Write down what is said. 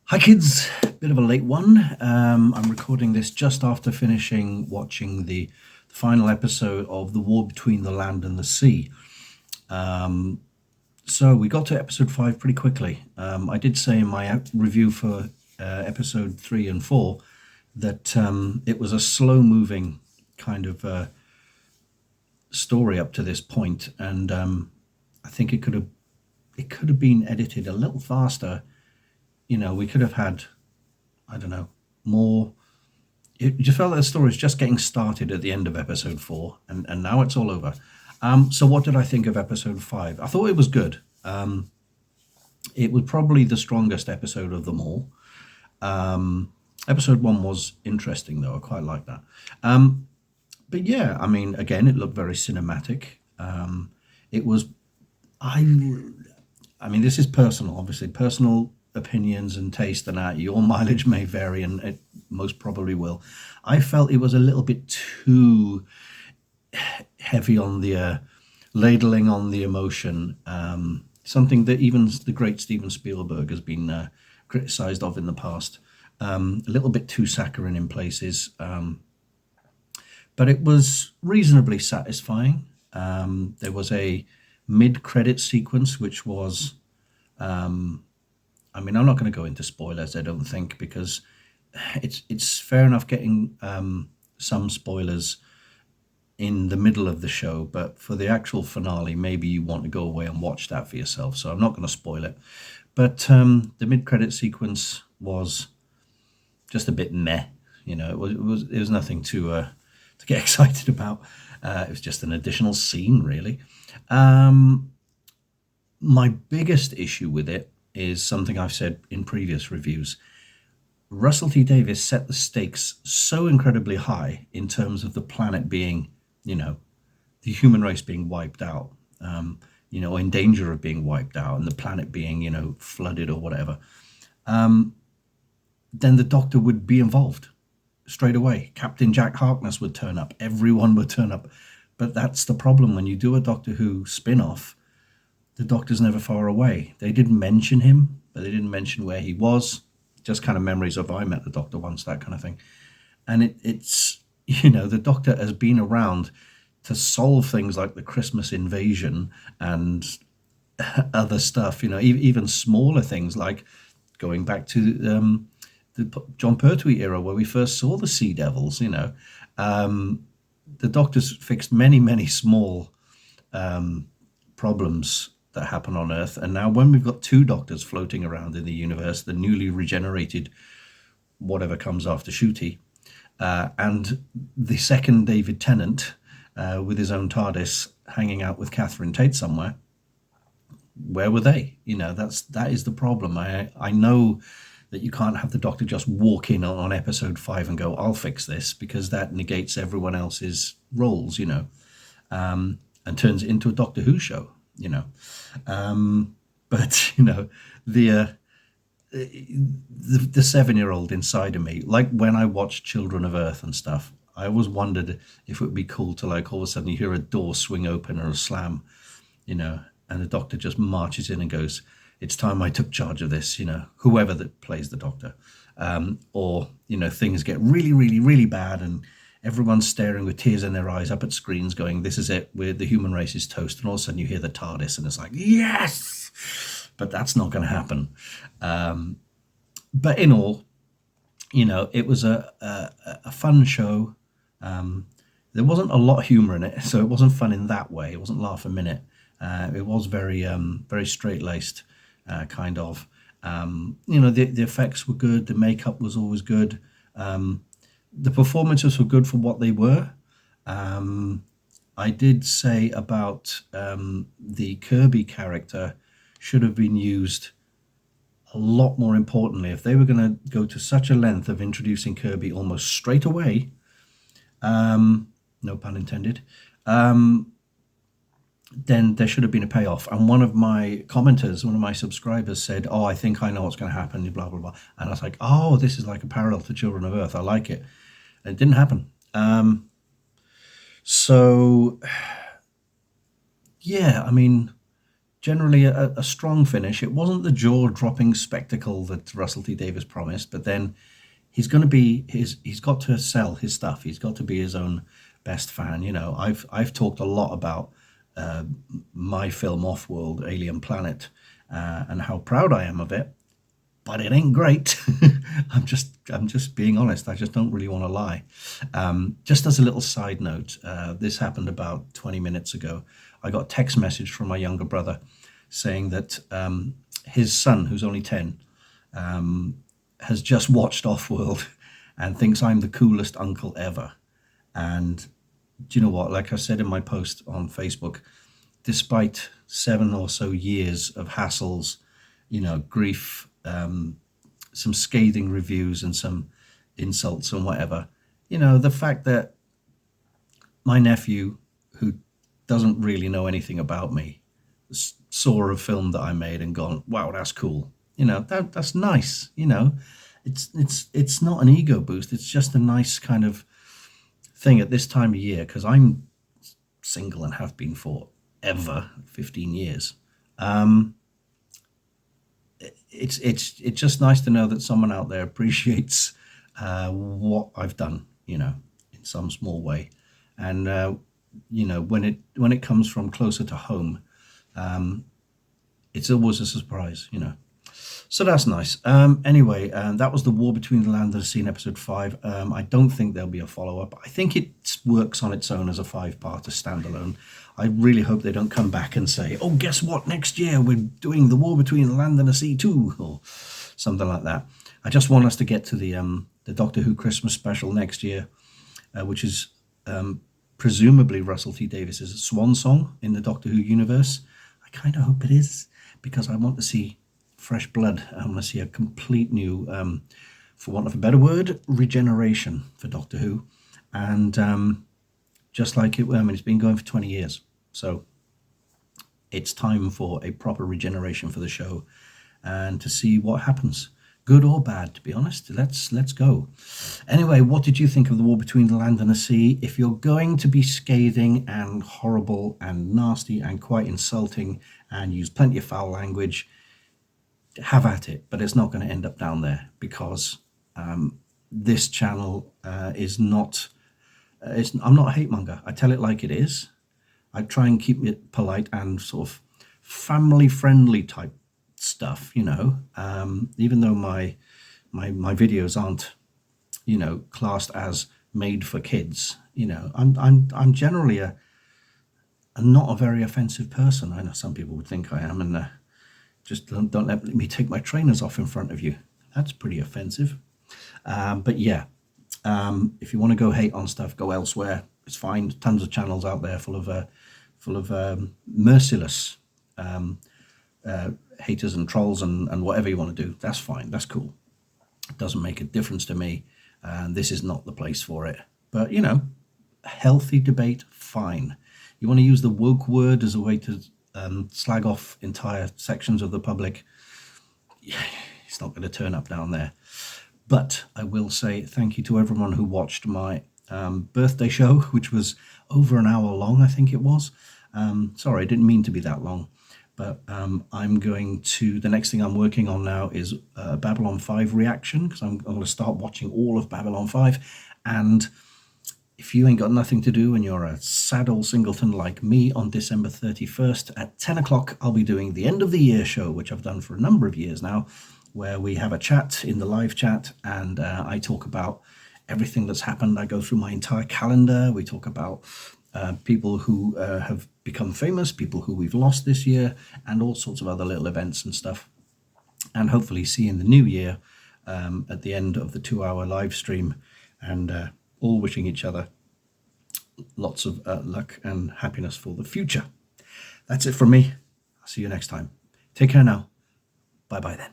Hi kids, bit of a late one. I'm recording this just after finishing watching the final episode of The War Between the Land and the Sea. So we got to episode 5 pretty quickly. I did say in my review for episode 3 and 4 that it was a slow-moving kind of story up to this point, and I think it could have been edited a little faster. You know, we could have had, I don't know, more. It just felt like the story was just getting started at the end of episode 4, and now it's all over. So what did I think of episode 5? I thought it was good. It was probably the strongest episode of them all. Episode 1 was interesting, though. I quite like that. But yeah, I mean, again, it looked very cinematic. It was, I mean, this is personal, obviously. Personal opinions and taste and that, your mileage may vary, and it most probably will. I felt it was a little bit too heavy on the ladling on the emotion, something that even the great Steven Spielberg has been criticized of in the past. A little bit too saccharine in places, but it was reasonably satisfying. There was a mid-credit sequence which was I mean, I'm not going to go into spoilers, I don't think, because it's fair enough getting some spoilers in the middle of the show, but for the actual finale, maybe you want to go away and watch that for yourself, so I'm not going to spoil it. But the mid-credit sequence was just a bit meh. You know, it was nothing to get excited about. It was just an additional scene, really. My biggest issue with it is something I've said in previous reviews. Russell T Davies set the stakes so incredibly high in terms of the planet being, you know, the human race being wiped out, you know, in danger of being wiped out, and the planet being, you know, flooded or whatever. Then the Doctor would be involved straight away. Captain Jack Harkness would turn up. Everyone would turn up. But that's the problem when you do a Doctor Who spin-off. The Doctor's never far away. They didn't mention him, but they didn't mention where he was. Just kind of memories of I met the Doctor once, that kind of thing. And it's, you know, the Doctor has been around to solve things like the Christmas invasion and other stuff, you know, even smaller things like going back to the John Pertwee era where we first saw the Sea Devils, you know. The Doctor's fixed many, many small problems that happen on Earth, and now when we've got 2 Doctors floating around in the universe, the newly regenerated whatever comes after Ncuti, and the second David Tennant with his own TARDIS hanging out with Catherine Tate somewhere, where were they? You know, that is the problem. I know that you can't have the Doctor just walk in on episode 5 and go, I'll fix this, because that negates everyone else's roles, you know, and turns it into a Doctor Who show, you know. But, you know, the 7-year-old inside of me, like when I watched Children of Earth and stuff, I always wondered if it would be cool to, like, all of a sudden you hear a door swing open or a slam, you know, and the Doctor just marches in and goes, it's time I took charge of this, you know, whoever that plays the Doctor. Or, you know, things get really, really, really bad and everyone's staring with tears in their eyes up at screens going, this is it, the human race is toast. And all of a sudden you hear the TARDIS and it's like, yes! But that's not going to happen. But in all, you know, it was a fun show. There wasn't a lot of humour in it, so it wasn't fun in that way. It wasn't laugh a minute. It was very, very straight-laced, kind of. You know, the effects were good. The makeup was always good. The performances were good for what they were. I did say about the Kirby character should have been used a lot more importantly. If they were going to go to such a length of introducing Kirby almost straight away, no pun intended, then there should have been a payoff. And one of my commenters, one of my subscribers said, oh, I think I know what's going to happen, blah, blah, blah. And I was like, oh, this is like a parallel to Children of Earth. I like it. And it didn't happen. So, yeah, I mean, generally a strong finish. It wasn't the jaw-dropping spectacle that Russell T Davies promised, but then he's got to sell his stuff. He's got to be his own best fan. I've talked a lot about my film Offworld, Alien Planet, and how proud I am of it. But it ain't great. I'm just being honest. I just don't really want to lie. Just as a little side note, this happened about 20 minutes ago. I got a text message from my younger brother saying that his son, who's only 10, has just watched Offworld and thinks I'm the coolest uncle ever. And do you know what? Like I said in my post on Facebook, despite 7 or so years of hassles, grief, some scathing reviews and some insults and whatever, the fact that my nephew, who doesn't really know anything about me, saw a film that I made and gone, wow, that's cool. That's nice. It's not an ego boost. It's just a nice kind of thing at this time of year, because I'm single and have been for ever 15 years. It's just nice to know that someone out there appreciates what I've done, in some small way. And when it comes from closer to home, it's always a surprise, So that's nice. Anyway, that was The War Between the Land and the Sea in episode 5. I don't think there'll be a follow-up. I think it works on its own as a 5-parter standalone. I really hope they don't come back and say, oh, guess what? Next year we're doing The War Between the Land and the Sea 2, or something like that. I just want us to get to the Doctor Who Christmas special next year, which is presumably Russell T Davies' swan song in the Doctor Who universe. I kind of hope it is, because I want to see fresh blood. I want to see a complete new, for want of a better word, regeneration for Doctor Who. And just like it's been going for 20 years. So it's time for a proper regeneration for the show and to see what happens. Good or bad, to be honest. Let's go. Anyway, what did you think of The War Between the Land and the Sea? If you're going to be scathing and horrible and nasty and quite insulting and use plenty of foul language, have at it. But it's not going to end up down there, because this channel is not... I'm not a hate monger. I tell it like it is. I try and keep it polite and sort of family-friendly type stuff, even though my videos aren't, classed as made for kids. I'm generally a not a very offensive person. I know some people would think I am, and just don't let me take my trainers off in front of you. That's pretty offensive. But yeah. If you want to go hate on stuff, go elsewhere. It's fine. Tons of channels out there full of merciless haters and trolls and whatever you want to do. That's fine. That's cool. It doesn't make a difference to me. And this is not the place for it. But, healthy debate, fine. You want to use the woke word as a way to slag off entire sections of the public, it's not going to turn up down there. But I will say thank you to everyone who watched my birthday show, which was over an hour long, I think it was. Sorry, I didn't mean to be that long. But I'm going to... The next thing I'm working on now is Babylon 5 reaction, because I'm going to start watching all of Babylon 5. And if you ain't got nothing to do and you're a sad old singleton like me, on December 31st at 10 o'clock, I'll be doing the end of the year show, which I've done for a number of years now, where we have a chat in the live chat, and I talk about everything that's happened. I go through my entire calendar. We talk about people who have become famous, people who we've lost this year, and all sorts of other little events and stuff. And hopefully see you in the new year at the end of the 2-hour live stream, and all wishing each other lots of luck and happiness for the future. That's it from me. I'll see you next time. Take care now. Bye-bye then.